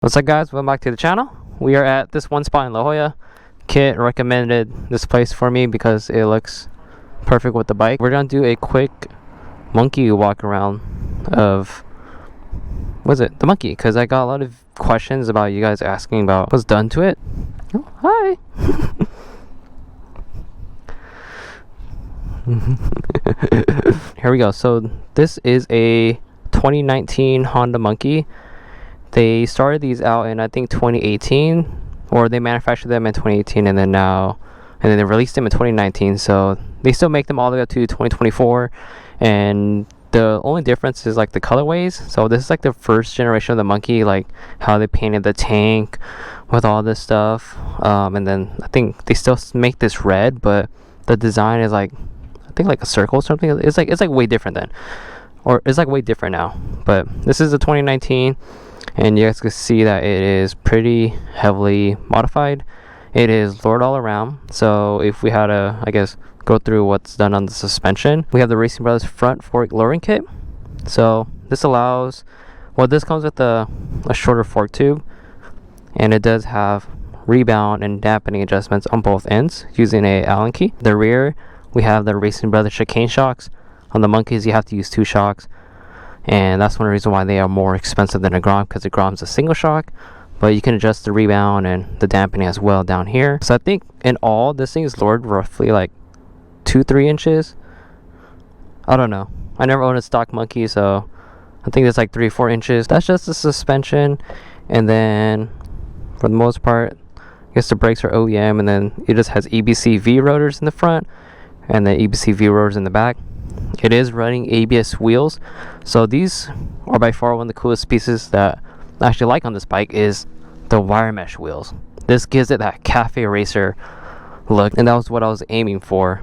What's up, guys? Welcome back to the channel. We are at this one spot in La Jolla. Kit recommended this place for me because it looks perfect with the bike. We're gonna do a quick monkey walk around of the monkey, because I got a lot of questions about you guys asking about what's done to it. Oh, hi. Here we go. So this is a 2019 Honda Monkey. They started these out in, I think, 2018, or they manufactured them in 2018 and then they released them in 2019. So they still make them all the way up to 2024, and the only difference is like the colorways. So this is like the first generation of the Monkey, like how they painted the tank with all this stuff. And then I think they still make this red, but the design is like, I think, like a circle or something. It's like way different then, or it's like way different now. But this is a 2019. And you guys can see that it is pretty heavily modified. It is lured all around. So if we had to, I guess, go through what's done on the suspension, we have the Racing Brothers front fork lowering kit. So this allows, this comes with a shorter fork tube, and it does have rebound and dampening adjustments on both ends using a Allen key. The rear, we have the Racing Brothers chicane shocks. On the Monkeys, you have to use 2 shocks. And that's one reason why they are more expensive than a Grom, because the Grom's a single shock, but you can adjust the rebound and the dampening as well down here. So I think in all, this thing is lowered roughly like 2-3 inches. I don't know, I never owned a stock Monkey, so I think it's like 3-4 inches. That's just the suspension. And then for the most part, I guess the brakes are OEM, and then it just has EBC-V rotors in the front and then EBC-V rotors in the back. It is running ABS wheels, so these are by far one of the coolest pieces that I actually like on this bike is the wire mesh wheels. This gives it that cafe racer look, and that was what I was aiming for.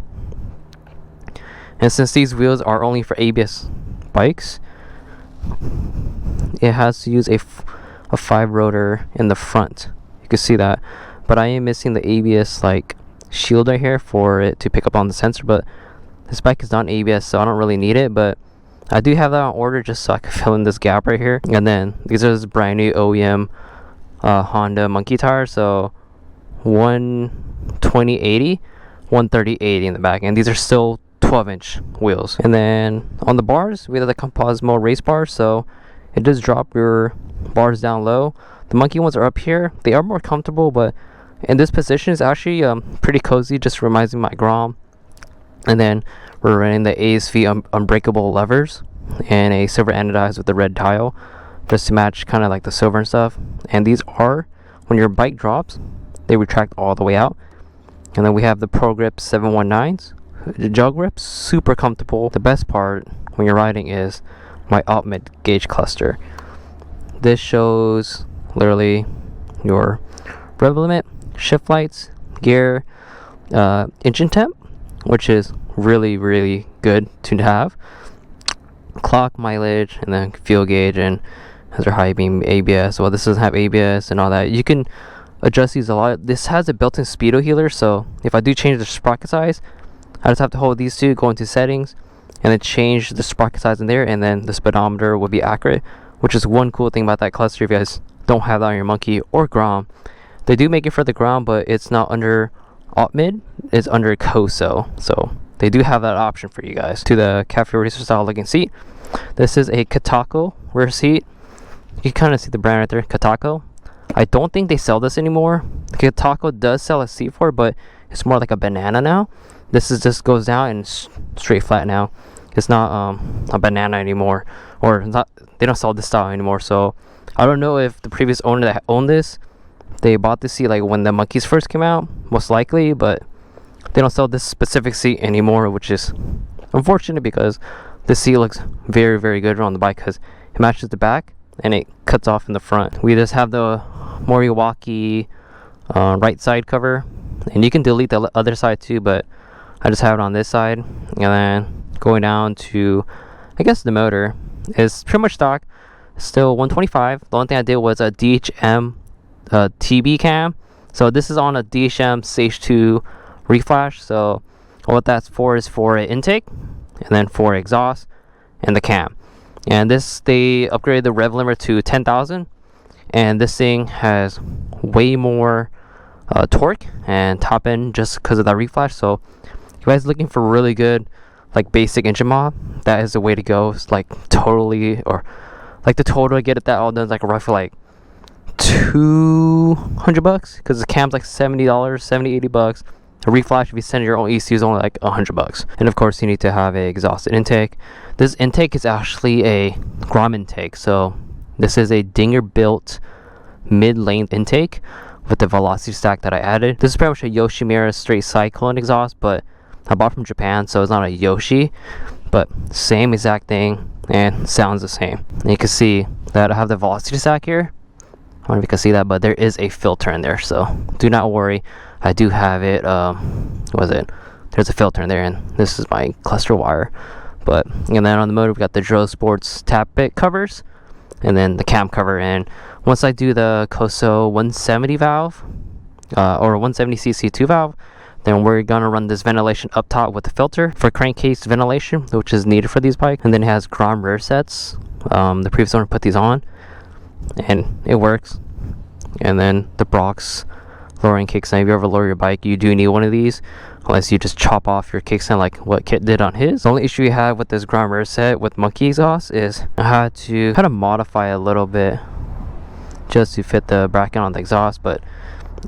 And since these wheels are only for ABS bikes, it has to use a 5 rotor in the front. You can see that, but I am missing the ABS like shield right here for it to pick up on the sensor. But this bike is not ABS, so I don't really need it, but I do have that on order just so I can fill in this gap right here. And then these are just brand new OEM Honda Monkey tires, so 120/80, 130/80 in the back, and these are still 12-inch wheels. And then on the bars, we have the Composimo race bars, so it does drop your bars down low. The Monkey ones are up here. They are more comfortable, but in this position is actually pretty cozy, just reminds me of my Grom. And then we're running the ASV unbreakable levers and a silver anodized with the red tile, just to match kind of like the silver and stuff. And these are, when your bike drops, they retract all the way out. And then we have the Pro Grip 719s. The gel grip, super comfortable. The best part when you're riding is my alt-mid gauge cluster. This shows literally your rev limit, shift lights, gear, engine temp, which is really good to have, clock, mileage, and then fuel gauge, and has our high beam ABS. Well, this doesn't have ABS and all that. You can adjust these a lot. This has a built-in speedo healer, so if I do change the sprocket size, I just have to hold these two, go into settings, and then change the sprocket size in there, and then the speedometer will be accurate, which is one cool thing about that cluster. If you guys don't have that on your Monkey or Grom, they do make it for the Grom, but it's not under alt-mid, is under COSO, so they do have that option for you guys. To the cafe racer style looking seat, this is a Katako rear seat. You can kind of see the brand right there, Katako. I don't think they sell this anymore. Katako does sell a seat for it, but it's more like a banana now. This is just goes down and straight flat now. It's not a banana anymore, or not. They don't sell this style anymore. So I don't know if the previous owner that owned this, they bought this seat like when the Monkeys first came out, most likely, but they don't sell this specific seat anymore, which is unfortunate because this seat looks very good on the bike because it matches the back and it cuts off in the front. We just have the Moriwaki right side cover, and you can delete the other side too, but I just have it on this side. And then going down to, I guess, the motor is pretty much stock, still 125. The only thing I did was a DHM TB cam. So this is on a DHM Stage 2 reflash. So what that's for is for an intake, and then for exhaust and the cam. And this, they upgraded the rev limit to 10,000. and this thing has way more torque and top end just because of that reflash. So if you guys looking for really good like basic engine mod, that is the way to go. It's like totally, or like the total to get it that all done is like roughly like $200 because the cam's like $70, $80. A reflash, if you send your own ECU, is only like $100. And of course you need to have a exhausted intake. This intake is actually a Grom intake, so this is a Dinger built mid-length intake with the velocity stack that I added. This is pretty much a Yoshimura straight cyclone exhaust, but I bought from Japan, so it's not a Yoshi, but same exact thing and sounds the same. And you can see that I have the velocity stack here. I don't know if you can see that, but there is a filter in there, so do not worry. I do have it. What was it? There's a filter in there, and this is my cluster wire. But and then on the motor, we got the Dro Sports tap bit covers, and then the cam cover. And once I do the Koso 170 valve or 170cc2 valve, then we're gonna run this ventilation up top with the filter for crankcase ventilation, which is needed for these bikes. And then it has Grom rear sets. The previous owner put these on, and it works. And then the Brock's lowering kickstand. If you ever lower your bike, you do need one of these, unless you just chop off your kickstand like what Kit did on his. The only issue you have with this Grom rear set with monkey exhaust is I had to kind of modify a little bit just to fit the bracket on the exhaust, but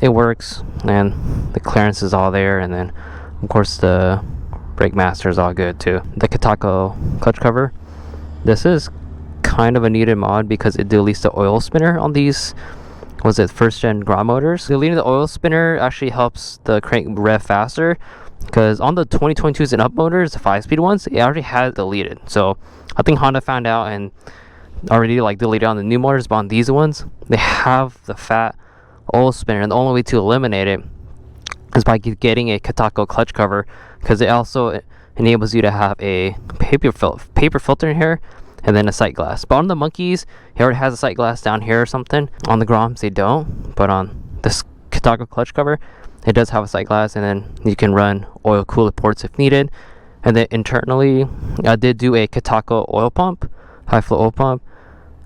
it works, and the clearance is all there. And then of course the brake master is all good too. The Katako clutch cover, this is kind of a needed mod because it deletes the oil spinner on these first gen Grom motors. Deleting the oil spinner actually helps the crank rev faster, because on the 2022s and up motors, the 5-speed ones, it already had deleted. So I think Honda found out and already like deleted on the new motors, but on these ones they have the fat oil spinner, and the only way to eliminate it is by getting a Katako clutch cover, because it also enables you to have a paper filter in here and then a sight glass. But on the monkeys, he already has a sight glass down here or something. On the Groms they don't, but on this Katako clutch cover it does have a sight glass, and then you can run oil cooler ports if needed. And then internally I did do a Katako oil pump, high flow oil pump,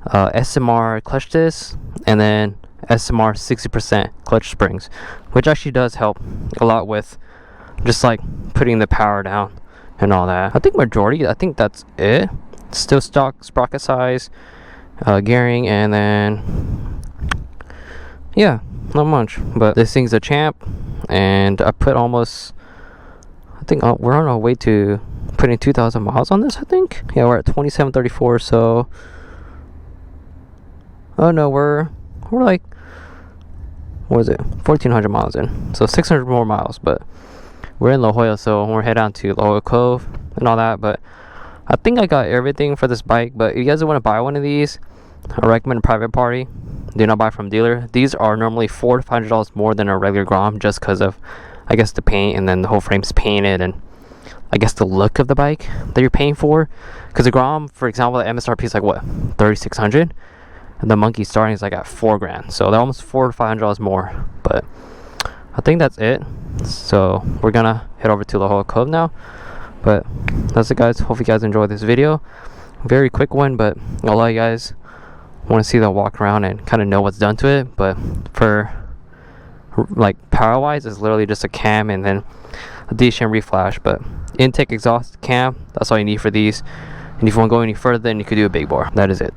SMR clutch disc, and then SMR 60% clutch springs, which actually does help a lot with just like putting the power down and all that. I think that's it. Still stock sprocket size, gearing, and then yeah, not much. But this thing's a champ, and I put almost, I think we're on our way to putting 2,000 miles on this. I think, yeah, we're at 2734. So oh no, we're like, what is it, 1,400 miles in, so 600 more miles. But we're in La Jolla, so we're head down to La Jolla Cove and all that. But I think I got everything for this bike. But if you guys want to buy one of these, I recommend a private party. Do not buy from dealer. These are normally $400 to $500 more than a regular Grom, just because of, I guess, the paint, and then the whole frame's painted, and I guess the look of the bike that you're paying for. Because the Grom, for example, the MSRP is like what, $3,600, and the monkey starting is like at $4,000. So they're almost $400 to $500 more. But I think that's it. So we're gonna head over to La Jolla Cove now. But that's it, guys. Hope you guys enjoyed this video. Very quick one, but a lot of you guys want to see the walk around and kind of know what's done to it. But for like power wise, it's literally just a cam and then a decent reflash. But intake, exhaust, cam, that's all you need for these. And if you want to go any further, then you could do a big bore. That is it.